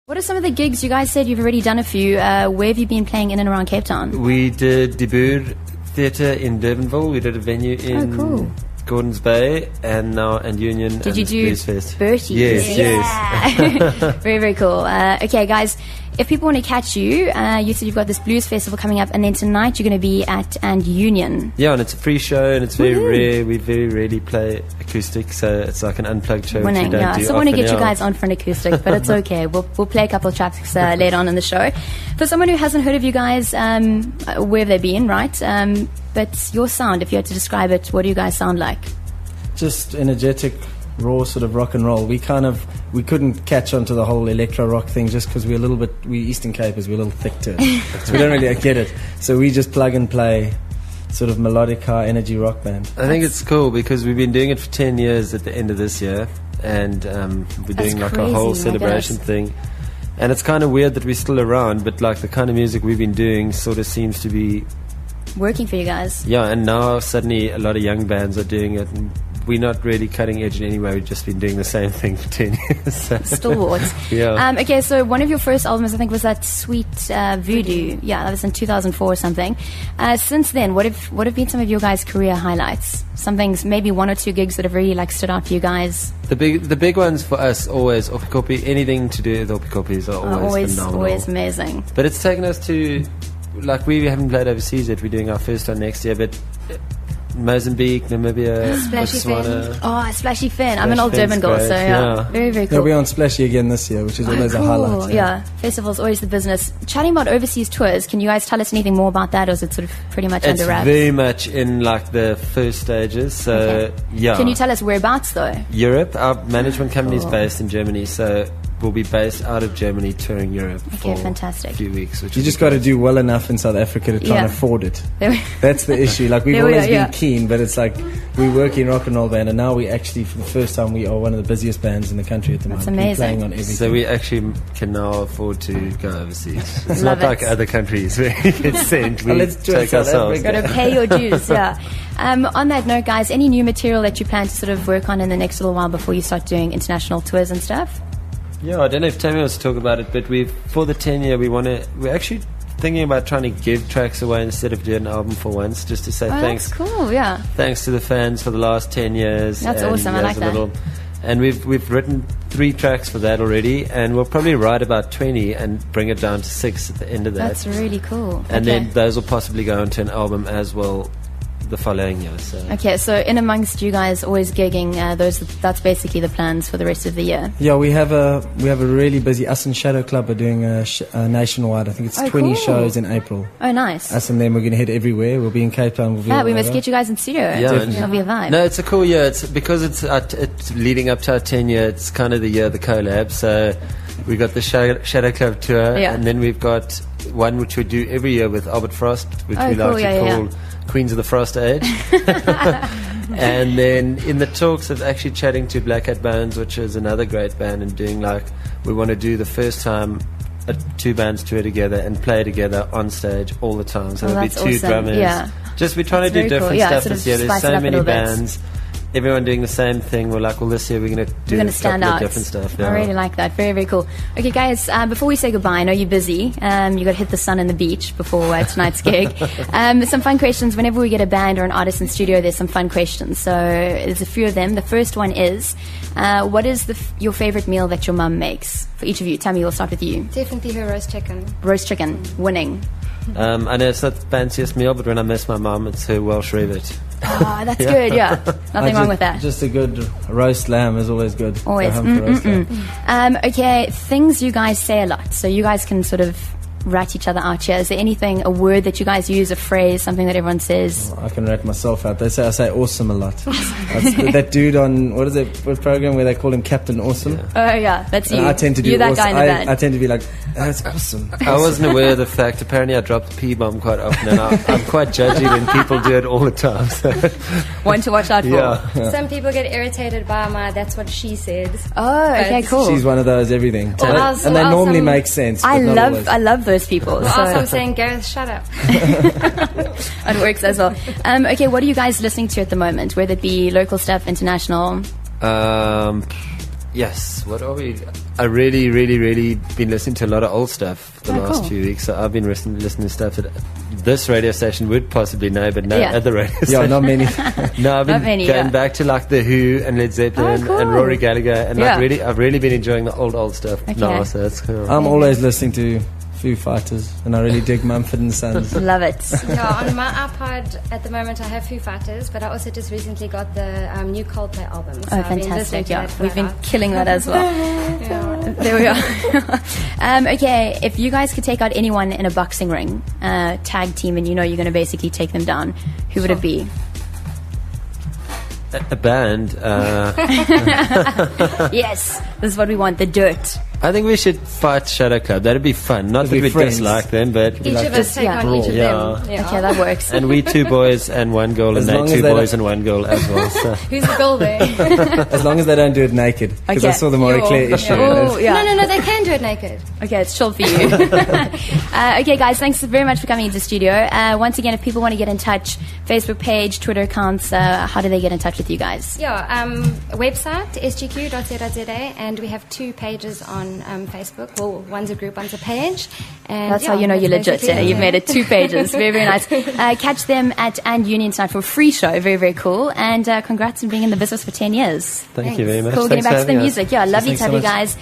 What are some of the gigs? You guys said you've already done a few. Where have you been playing in and around Cape Town? We did De Boer Theatre in Durbanville. We did a venue in Gordons Bay and Union. Did you do Bluesfest? Bertie? Yes. Very, very cool. Okay, guys, if people want to catch you, you said you've got this blues festival coming up, and then tonight you're going to be at Union. Yeah, and it's a free show, and it's very rare. We very rarely play acoustic, so it's like an unplugged show. Winning, which I still want to get you guys on for an acoustic, but it's okay. We'll play a couple of tracks later on in the show. For someone who hasn't heard of you guys, where have they been, right? But your sound, if you had to describe it, what do you guys sound like? Just energetic, raw sort of rock and roll. We couldn't catch on to the whole electro rock thing just because we Eastern Capers, we're a little thick to it. So we don't really get it. So we just plug and play sort of melodic high energy rock band. I think it's cool because we've been doing it for 10 years at the end of this year, and we're doing like a whole celebration thing. And it's kind of weird that we're still around, but like the kind of music we've been doing sort of seems to be working for you guys. Yeah, and now suddenly a lot of young bands are doing it, and we're not really cutting edge in any way. We've just been doing the same thing for 10 years. Stalwarts. Yeah. Okay, so one of your first albums, I think, was that Sweet Voodoo. Yeah, that was in 2004 or something. Since then, what have been some of your guys' career highlights? Something, maybe one or two gigs that have really like stood out for you guys? The big ones for us always Oppikoppi. Anything to do with Oppikoppi's are always phenomenal. Always amazing. But it's taken us to, like, we haven't played overseas yet. We're doing our first one next year, but Mozambique, Namibia, Botswana. Oh, Splashy Fin. I'm an old Durban girl, so yeah. Very, very cool. Yeah, we're on Splashy again this year, which is always a highlight. Yeah, festival's always the business. Chatting about overseas tours, can you guys tell us anything more about that, or is it sort of pretty much under wraps? It's very much in like the first stages, so yeah. Can you tell us whereabouts though? Europe. Our management company is based in Germany, so we'll be based out of Germany touring Europe for a few weeks. You just got to do well enough in South Africa to try and afford it. That's the issue. Like we've always been keen, but it's like we work in rock and roll band, and now we actually, for the first time, we are one of the busiest bands in the country at the moment. That's amazing. We're playing on everything. So we actually can now afford to go overseas. It's not like other countries where you get sent. We take ourselves. Got to pay your dues. Yeah. On that note, guys, any new material that you plan to sort of work on in the next little while before you start doing international tours and stuff? Yeah, I don't know if Tammy wants to talk about it, but for the 10 year, we're actually thinking about trying to give tracks away instead of doing an album for once, just to say thanks. That's cool, yeah. Thanks to the fans for the last 10 years. That's awesome, I like that. And we've written 3 tracks for that already, and we'll probably write about 20 and bring it down to 6 at the end of that. That's really cool. And then those will possibly go into an album as well the following year. So in amongst you guys always gigging, that's basically the plans for the rest of the year. Yeah, we have a really busy. Us and Shadow Club are doing a nationwide. I think it's 20 shows in April. Oh, nice. Us and them, we're going to hit everywhere. We'll be in Cape Town. We must get you guys in studio. Yeah, it'll be a vibe. No, it's a cool year. It's because it's leading up to our 10 year. It's kind of the year of the collab. So we've got the Shadow Club tour, and then we've got one which we do every year with Albert Frost, which we like to call Queens of the Frost Age. And then in the talks of actually chatting to Black Hat Bones, which is another great band, and doing we want to do the first time 2 bands tour together and play together on stage all the time. So there'll be 2 drummers. Yeah. We're trying to do different stuff this year. There's so many bands. Everyone doing the same thing. We're like, well, this year we're going to do a couple of different stuff. I really like that. Very, very cool. Okay, guys, before we say goodbye, I know you're busy. You got to hit the sun and the beach before tonight's gig. Some fun questions. Whenever we get a band or an artist in studio, there's some fun questions. So there's a few of them. The first one is, what is your favorite meal that your mum makes? For each of you. Tammy, we'll start with you. Definitely her roast chicken. Roast chicken. Winning. I know it's not the fanciest meal, but when I miss my mum, it's her Welsh rabbit. Oh, that's good, yeah. Nothing wrong with that. Just a good roast lamb is always good. Always. Okay, things you guys say a lot. So you guys can sort of rat each other out here. Is there anything, a word that you guys use, a phrase, something that everyone says? I can rat myself out. I say awesome a lot. That dude on, what program where they call him Captain Awesome? Oh, yeah, that's you. I tend to do You're that guy in the band. I tend to be like, that's awesome. I wasn't aware of the fact. Apparently I drop the P-bomb quite often, and I'm quite judgy when people do it all the time. So. One to watch out for. Yeah. Some people get irritated by my that's what she said. Oh, okay, cool. She's one of those everything. And they normally make sense. I love those people. Well, also I'm saying, Gareth, shut up. It works as well. Okay, what are you guys listening to at the moment? Whether it be local stuff, international? Yes. What are we? I really, really, really been listening to a lot of old stuff the last cool. few weeks. So I've been listening to stuff that this radio station would possibly know, but no other radio station. Yeah, not many. No, I've been going back to like The Who and Led Zeppelin and Rory Gallagher, and I've really been enjoying the old stuff now. So that's cool. I'm always listening to Foo Fighters, and I really dig Mumford & Sons. Love it. Yeah, on my iPod at the moment I have Foo Fighters, but I also just recently got the new Coldplay album. So fantastic. We've been killing that as well. There we are. Okay, if you guys could take out anyone in a boxing ring, tag team, and you're going to basically take them down, who would it be? A band. Yes, this is what we want, the Dirt. I think we should fight Shadow Club. That'd be fun. Not that we dislike them, but each of us take on each of them. Yeah. Okay, that works. And we 2 boys and 1 girl, and they 2 boys and 1 girl as well. So. Who's the girl there? As long as they don't do it naked, because I saw the Marie Claire issue. No, they can do it naked. Okay, it's chill for you. Okay, guys, thanks very much for coming into the studio. Once again, if people want to get in touch, Facebook page, Twitter accounts, how do they get in touch with you guys? Website, sgq.co.za, and we have 2 pages on Facebook. Well, one's a group, one's a page. And that's how you know you're legit. You've made it 2 pages. Very, very nice. Catch them at And Union tonight for a free show. Very, very cool. And congrats on being in the business for 10 years. Thank you very much. Cool, getting back to the music. Yeah, lovely to have you guys.